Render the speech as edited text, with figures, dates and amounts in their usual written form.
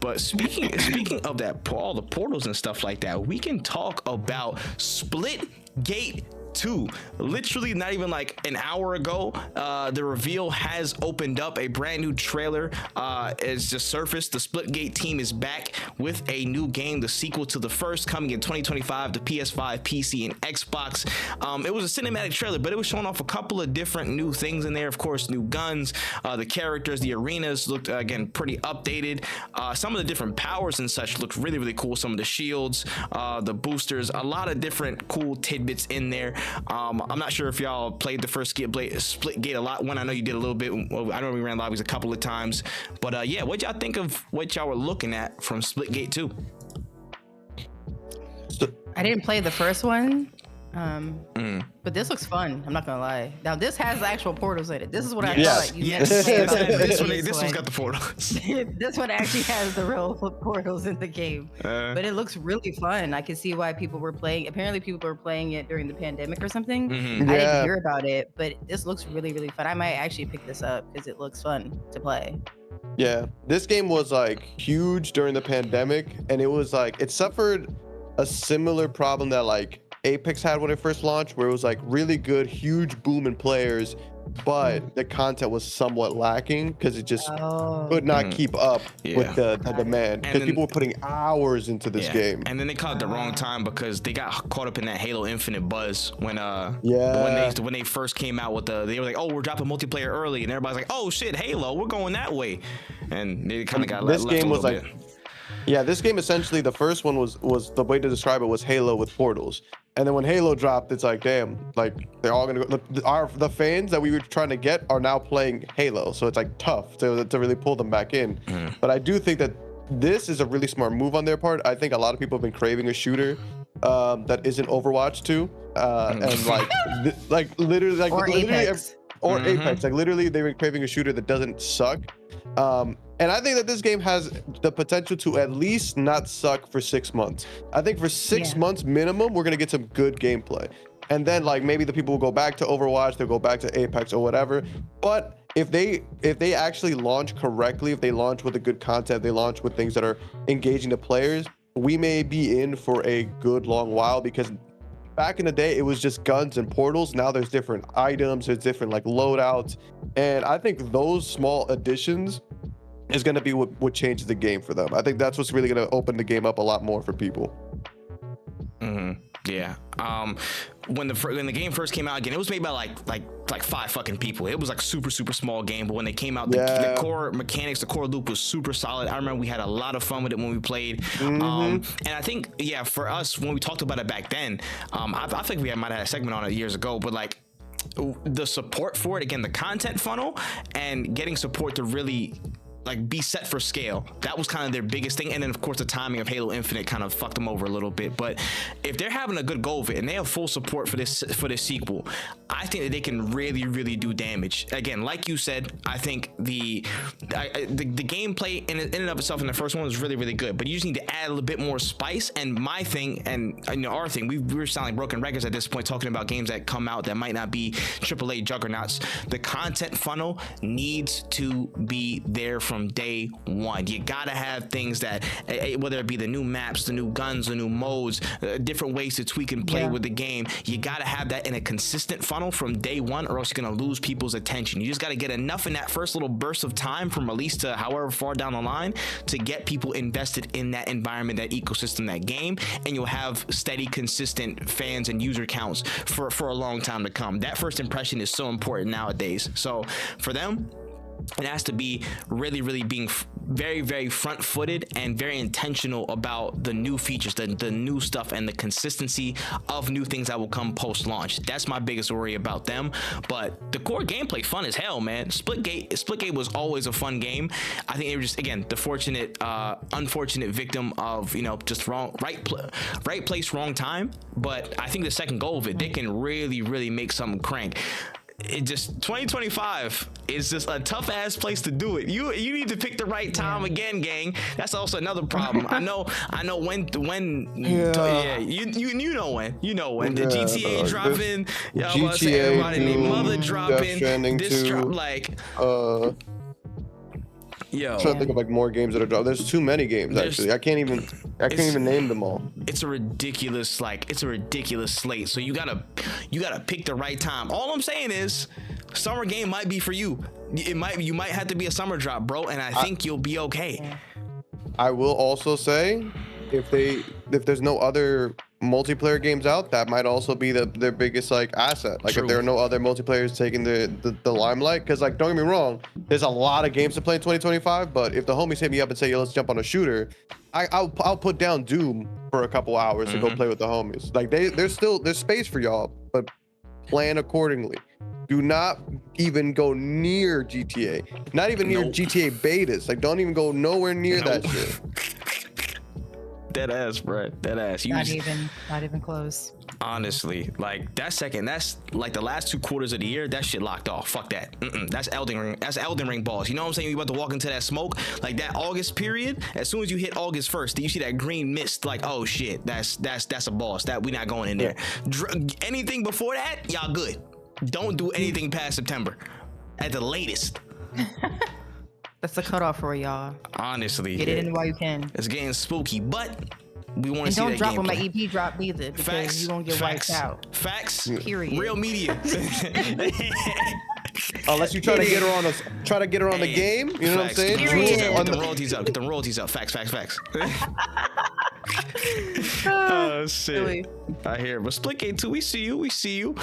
But speaking of that, all the portals and stuff like that, we can talk about Splitgate 2. Literally not even like an hour ago, the reveal has opened up. A brand new trailer is just surfaced. The Splitgate team is back with a new game, the sequel to the first, coming in 2025 to PS5, PC, and Xbox. It was a cinematic trailer, but it was showing off a couple of different new things in there. Of course, new guns, the characters, the arenas looked again pretty updated. Some of the different powers and such looked really, really cool. Some of the shields, the boosters, a lot of different cool tidbits in there. I'm not sure if y'all played the first Splitgate a lot. One, I know you did a little bit. I know we ran lobbies a couple of times, but yeah, what y'all think of what y'all were looking at from Splitgate 2? I didn't play the first one, but this looks fun. I'm not gonna lie. Now this has actual portals in it. This is what I thought. This one's got the portals. This one actually has the real portals in the game, but it looks really fun. I can see why people were playing. Apparently, people were playing it during the pandemic or something. I didn't hear about it, but this looks really, really fun. I might actually pick this up because it looks fun to play. Yeah, this game was like huge during the pandemic, and it was like it suffered a similar problem that like Apex had when it first launched, where it was like really good, huge boom in players, but the content was somewhat lacking because it just could not keep up with the demand, because people were putting hours into this game. And then they caught it the wrong time because they got caught up in that Halo Infinite buzz when they first came out with they were like, oh, we're dropping multiplayer early, and everybody's like, oh shit, Halo, we're going that way, and they kind of got left a little bit. Yeah, this game essentially, the first one was the way to describe it was Halo with portals. And then when Halo dropped, it's like, damn, like they're all gonna go. The fans that we were trying to get are now playing Halo, so it's like tough to really pull them back in. But I do think that this is a really smart move on their part. I think a lot of people have been craving a shooter that isn't Overwatch 2, and like literally Apex. Apex. Like literally, they've been craving a shooter that doesn't suck. And I think that this game has the potential to at least not suck for 6 months. I think for 6 months minimum, we're gonna get some good gameplay. And then like maybe the people will go back to Overwatch, they'll go back to Apex or whatever. But if they actually launch correctly, if they launch with a good content, they launch with things that are engaging the players, we may be in for a good long while, because back in the day, it was just guns and portals. Now there's different items, there's different like loadouts. And I think those small additions is going to be what changes the game for them. I think that's what's really going to open the game up a lot more for people. Yeah. When the game first came out, again, it was made by like 5 fucking people. It was like super small game, but when they came out, the core mechanics, the core loop was super solid. I remember we had a lot of fun with it when we played. And I think, for us, when we talked about it back then, I think we might have had a segment on it years ago, but like the support for it, again, the content funnel and getting support to really like be set for scale, that was kind of their biggest thing. And then of course the timing of Halo Infinite kind of fucked them over a little bit. But if they're having a good go of it and they have full support for this sequel, I think that they can really do damage. Again, like you said, I think the gameplay in and of itself in the first one was really good, but you just need to add a little bit more spice. And my thing, and our thing, we're sounding broken records at this point, talking about games that come out that might not be AAA juggernauts. The content funnel needs to be there from day one. You gotta have things that, whether it be the new maps, the new guns, the new modes, different ways to tweak and play with the game, you gotta have that in a consistent funnel from day one, or else you're gonna lose people's attention. You just gotta get enough in that first little burst of time from release to however far down the line to get people invested in that environment, that ecosystem, that game, and you'll have steady, consistent fans and user counts for a long time to come. That first impression is so important nowadays. So for them, it has to be really being very front-footed and very intentional about the new features, the new stuff, and the consistency of new things that will come post-launch. That's my biggest worry about them. But the core gameplay, fun as hell, man. Splitgate was always a fun game. I think they were just, again, the unfortunate victim of, just right place, wrong time. But I think the second goal of it, they can really make something crank. It just 2025 is just a tough ass place to do it. You need to pick the right time again, gang. That's also another problem. I know when you know when the GTA dropping, GTA, everybody named Mother dropping, this too. drop like Yo, I'm trying to think of like more games that are dropped. There's too many games actually. I can't even name them all. It's a ridiculous slate. So you gotta pick the right time. All I'm saying is, summer game might be for you. You might have to be a summer drop, bro, and I think you'll be okay. I will also say, if there's no other multiplayer games out, that might also be their biggest like asset. Like, True. if there are no other multiplayers taking the limelight, because like, don't get me wrong, there's a lot of games to play in 2025, but if the homies hit me up and say, yo, let's jump on a shooter, I'll put down Doom for a couple hours to go play with the homies. Like, there's space for y'all, but plan accordingly. Do not even go near GTA. Not even near GTA betas. Like, don't even go nowhere near that shit. Dead ass, bro. Dead ass. Not even close. Honestly, like that's like the last 2 quarters of the year, that shit locked off. Fuck that. That's Elden Ring. That's Elden Ring balls. You know what I'm saying? You about to walk into that smoke, like that August period. As soon as you hit August 1st, do you see that green mist? Like, oh shit, that's a boss. That we not going in there. Anything before that, y'all good. Don't do anything past September, at the latest. That's the cutoff for y'all. Honestly, get it in while you can. It's getting spooky, but we want to see that don't drop gameplay. when my EP drop either, because you won't get wiped out. Facts. Period. Real media. Unless you try to get her on the game, you know what I'm saying? Get the royalties up. Get the royalties up. Facts. Oh shit. Really? I hear it. But Splitgate 2, we see you.